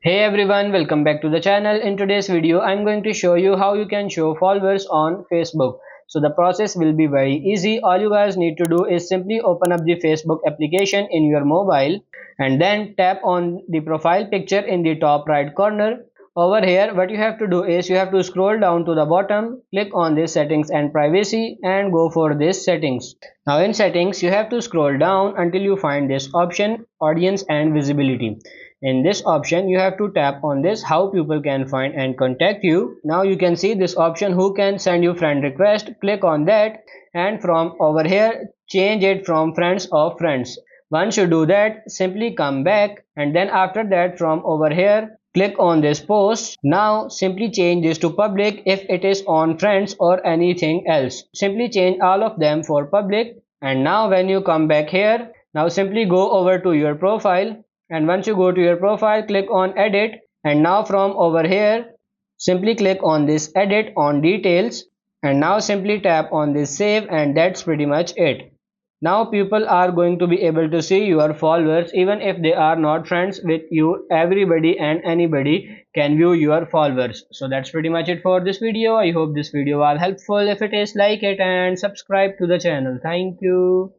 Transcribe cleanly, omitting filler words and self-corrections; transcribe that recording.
Hey everyone, welcome back to the channel. In today's video, I'm going to show you how you can show followers on Facebook. So the process will be very easy. All you guys need to do is simply open up the Facebook application in your mobile and then tap on the profile picture in the top right corner. Over here, what you have to do is you have to scroll down to the bottom, click on this settings and privacy and go for this settings. Now in settings, you have to scroll down until you find this option audience and visibility. In this option, you have to tap on this how people can find and contact you. Now you can see this option who can send you friend request. Click on that and from over here change it from friends of friends. Once you do that, simply come back and then after that from over here click on this post. Now simply change this to public if it is on friends or anything else. Simply change all of them for public and now when you come back here, now simply go over to your profile and once you go to your profile click on edit and now from over here simply click on this edit on details and now simply tap on this save and that's pretty much it. Now people are going to be able to see your followers even if they are not friends with you. Everybody and anybody can view your followers. So that's pretty much it for this video. I hope this video was helpful. If it is, like it and subscribe to the channel. Thank you.